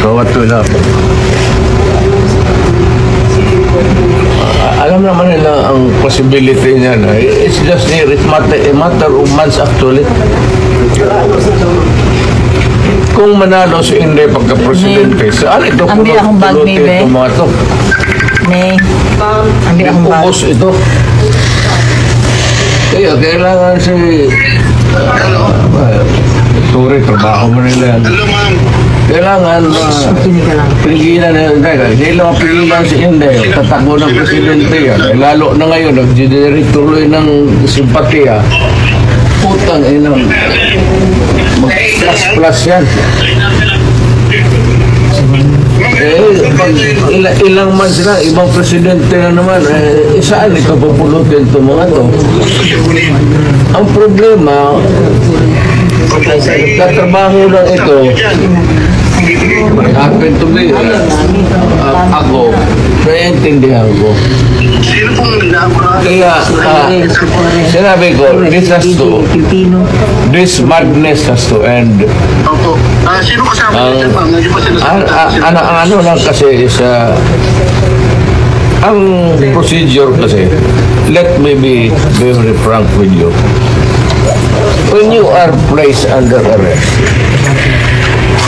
Bawat wala po. Alam naman nila ang possibility niya na it's just a matter of months actually. Kung manalo si Inday pagka-presidente, saan ito Ambil akong bag, baby. Tomato. May, ambil akong bag. Pupus ito. Kaya kailangan si Turi, trabaho mo nila yan. Kailangan piligilan na hindi lang piligilan si Inday. Tatakbo ng presidente yan. Lalo na ngayon, nag-generate tuloy ng simpatiya. Putang inang mag-plus yan. Pag ilang months na, ibang presidente na naman, saan ito papulutin ito mga to? Ang problema, katrabaho lang ito, happen to be, ako, naiintindihan ko. Kaya, sinabi ko, this madness has to end. Sino kasama niyo, ma'am? Hindi pa sinasabi. Ano lang kasi is, ang procedure kasi, let me be very frank with you. When you are placed under arrest,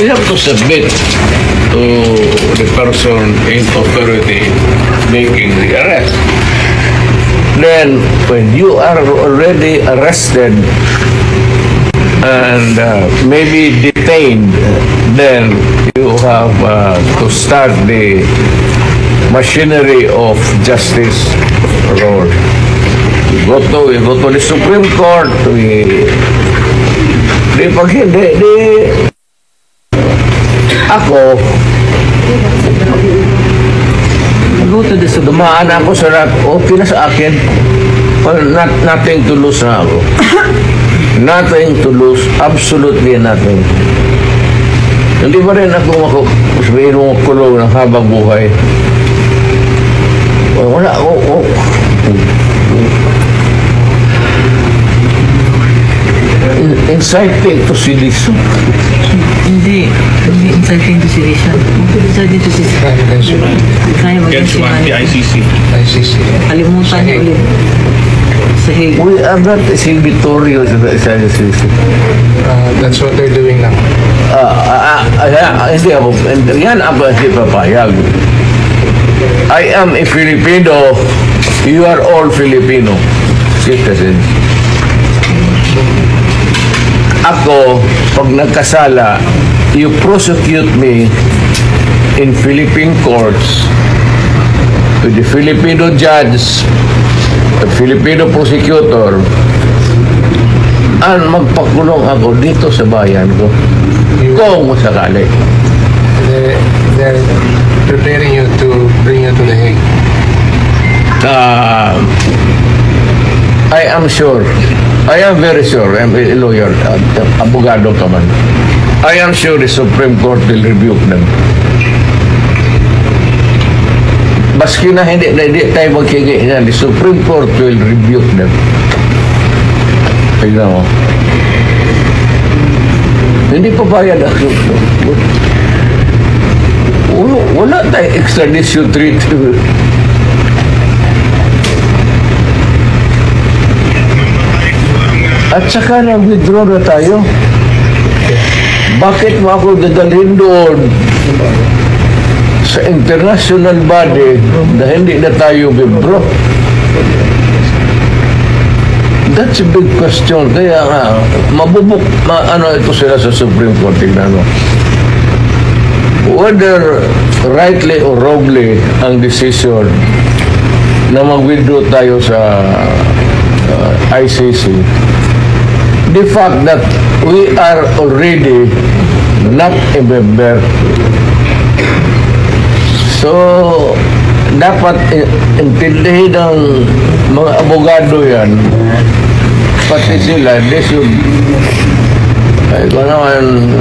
you have to submit to the person in authority making the arrest. Then, when you are already arrested and maybe detained, then you have to start the machinery of justice role. We go to the Supreme Court. Pag hindi, ako, dumaan ako sa okay na sa akin. Nothing to lose na ako. Nothing to lose. Absolutely nothing. Hindi ba rin ako sabihin mo kulong ng habang buhay? Wala ako. Inciting to sedition. Hindi inciting to sedition. Inciting to sedition. Kaya mag-insiman. ICC. Kalimutan niya ulit. Sahig. We are not exhibitorio sa ICC. That's what they're doing now. Hindi ako. Yan ako hindi papayag. I am a Filipino. You are all Filipino citizens. Ako, pag nagkasala, you prosecute me in Philippine courts with the Filipino judge, the Filipino prosecutor, and magpakulong ako dito sa bayan ko. Kung sakali. They're preparing you to bring you to The Hague. I am sure. I am very sure. I'm a lawyer. Abogado ka man. I am sure the Supreme Court will rebuke them. Baski na hindi tayo magkigay na, the Supreme Court will rebuke them. Tignan mo. Hindi pa bayad ako. Wala tayo extradition treaty. At saka nag-withdraw na tayo. Bakit mo ako dadalhin doon sa international body na hindi na tayo withdraw? That's a big question. Kaya nga, ano ito sila sa Supreme Court, tignan mo. Whether rightly or wrongly ang decision na mag-withdraw tayo sa ICC, the fact that we are already not a member. So, dapat intindihin ng mga abogado yan, pati sila, they should, ay ko naman,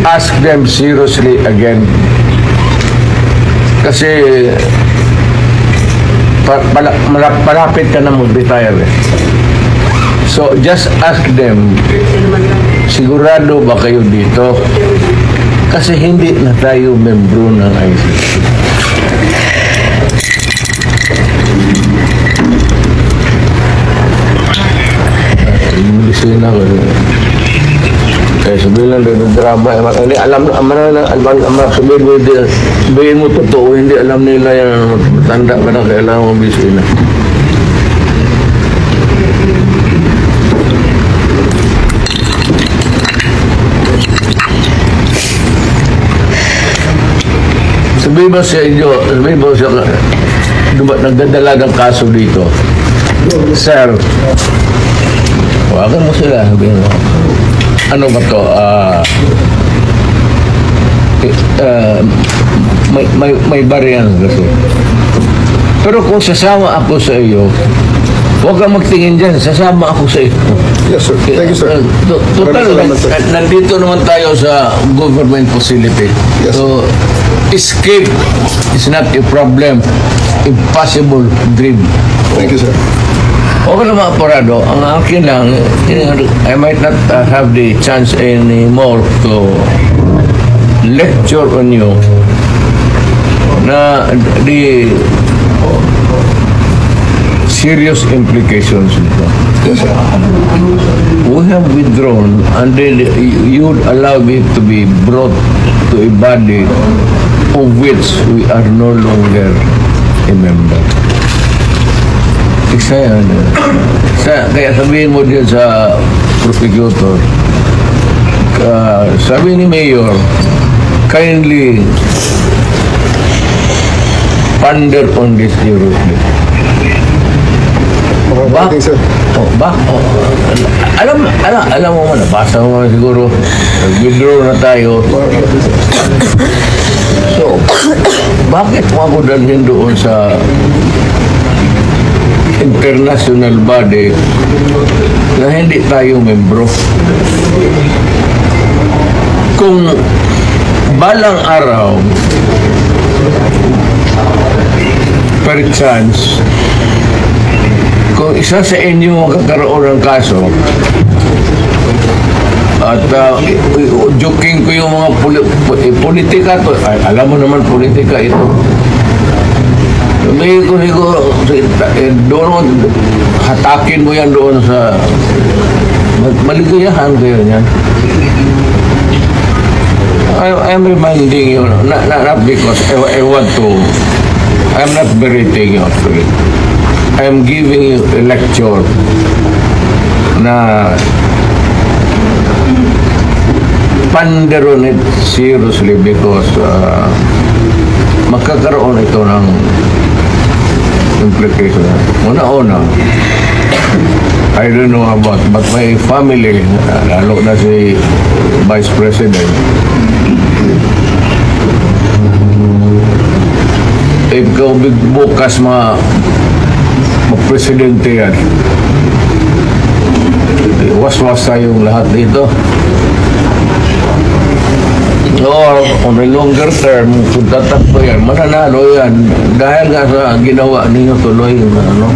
ask them seriously again. Kasi, malapit ka na mag-retire. So, just ask them, sigurado ba kayo dito? Kasi hindi na tayo membro ng ICC. Inglesin ako. Kaya sabihin lang doon ng drama. Hindi alam, sabihin mo totoo, hindi alam nila yan. Matanda ka na, kailangan mo bisiin na. Sabihin mo sa inyo, sabihin mo sa nagdadala ng kaso dito. Sir, wagan mo sila, sabihin mo. Ano ba to? May bariyan kasi. Pero kung sasama ako sa iyo, huwag kang magtingin dyan, sasama ako sa iyo. Yes, sir. Thank you, sir. Total, Maraming salamat, sir. nandito naman tayo sa government facility. Yes. So, escape is not a problem. Impossible dream. Thank you, sir. Okay naman, Porado. Ang akin lang, I might not have the chance anymore to lecture on you na the serious implications nito. Yes, sir. We have withdrawn and then you would allow me to be brought to a body of which we are no longer a member. Isa yan. Kaya sabihin mo din sa prosecutor, sabi ni Mayor, kindly ponder on this seriously. Thank you, sir. Alam mo man, nabasa mo man siguro, nag-withdraw na tayo. So, bakit mo ako dalhin doon sa international body na hindi tayo membro? Kung balang araw, per chance, kung isa sa inyo magkakaroon ng kaso at joking ko yung mga politika to, alam mo naman politika ito. Sabihin ko siguro, doon hatakin mo yan doon sa maligayahan kayo niyan. I'm reminding you, not because I want to, I'm not berating you actually. I'm giving you a lecture na ponder on it seriously because magkakaroon ito ng implication. Una-una, I don't know about, but my family, lalo na si Vice President, ikaw bukas mag-presidente yan. Was-was tayong lahat dito. Or on a longer term, kung tatakbo yan, mananalo yan. Dahil nga sa ginawa ninyo tuloy, ano.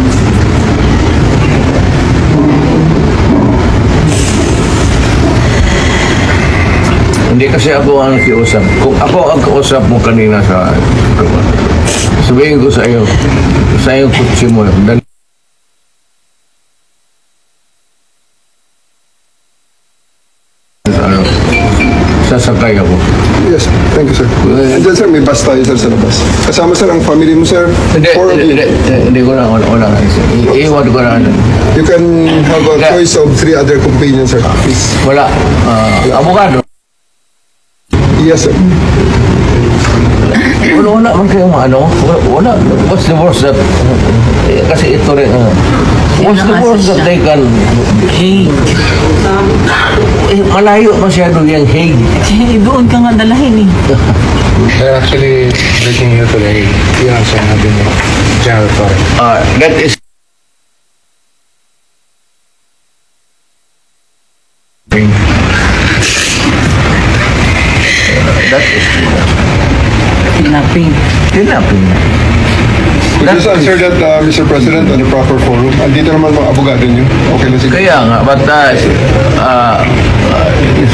Hindi kasi ako ang nakiusap. Kung ako ang kausap mo kanina sa sabihin ko sa iyo kutsi mo, sasakay ako. Yes, thank you, sir. Andiyan, sir, may bus tayo, sir, sa labas. Kasama, sir, ang family mo, sir. Four of you. Hindi ko na, wala. Iwan ko na. You can have a choice of 3 other companions, sir. Please. Wala. Abogado. Yes, sir. Wala man kayong ano. Wala. What's the worst that, kasi ito rin, what's the worst that they can, Hague. Malayo masyado yung Hague. Doon ka nga dalahin eh. They're actually bringing you to the Hague. Yun ang sinabi ni General Torres. That is Kidnapping. Could you just answer that, Mr. President, on the proper forum? Andito naman mga abogado niyo. Okay na sige. kaya nga, but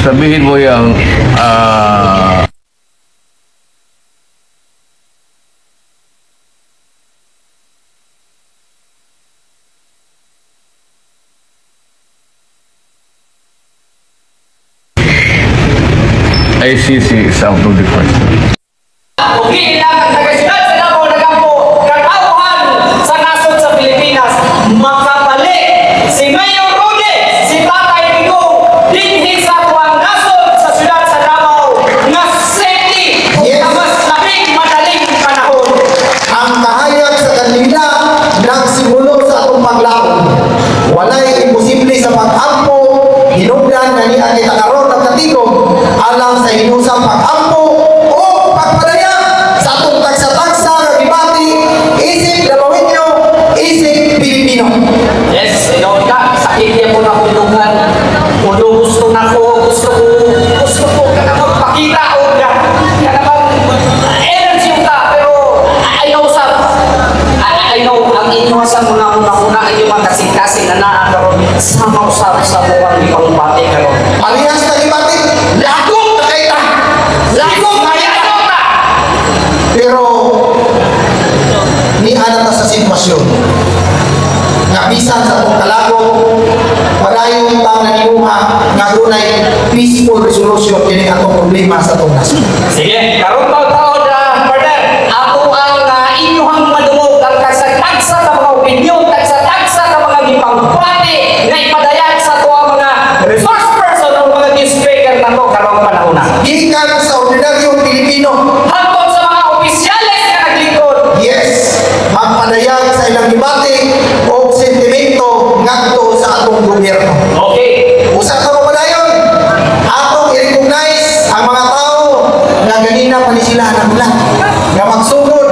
sabihin mo yung ICC is out of the question. Ugin ang taga-siyudad sa Davao Nagampo, katauhan sa nasod sa Pilipinas, makabalik si Mayor Rudy, si Tatay Digong, dinhi sa tuwang nasod sa siyudad sa Davao, nga city, na mas labing madaling panahon. Ang kahayag sa kanila nagsimulo sa atong paglaom. Walay imposible sa pag-ampo, hinungdan nga niya kita karon nagkatigom alang sa hinusang pag-ampo o pagpadaya sa atong tagsa-tagsa nga gibati isip Davao, isip Pilipino. Yes, inoon ka, sakit niya mo na hulungan. Ulo gusto na ko, gusto ko ka na magpakita o ka. Kaya naman, energy ka, pero I know ang inyo sa muna ay yung mga kasing-kasing na naakaroon sa mausap sa buwang di pangbati karoon. Parehas na gibati, lagok na kaita. Lagok na kaita. Pero ni ana ta sa sitwasyon nga bisan sa atong kalagok padayon ta nanimuha nga dunay peaceful resolution kini atong problema sa atong nasod. Sige, karon taon partner, ako ang inyong madungog ang tagsa-tagsa sa mga opinion, tagsa-tagsa sa mga gipangbati na ipadayag sa tuwa mga resource person o mga newspaper na to karong panahon na. Gikan sa ordinaryong Pilipino, Hangtod sa mga opisyales na naglingkod, yes, magpadayag sa ilang gibati o sentimento ngadto sa atong gobyerno. okay, Usa ka mapadayon, atong i-recognize ang mga tao na ganina pa ni sila nagla nga magsugod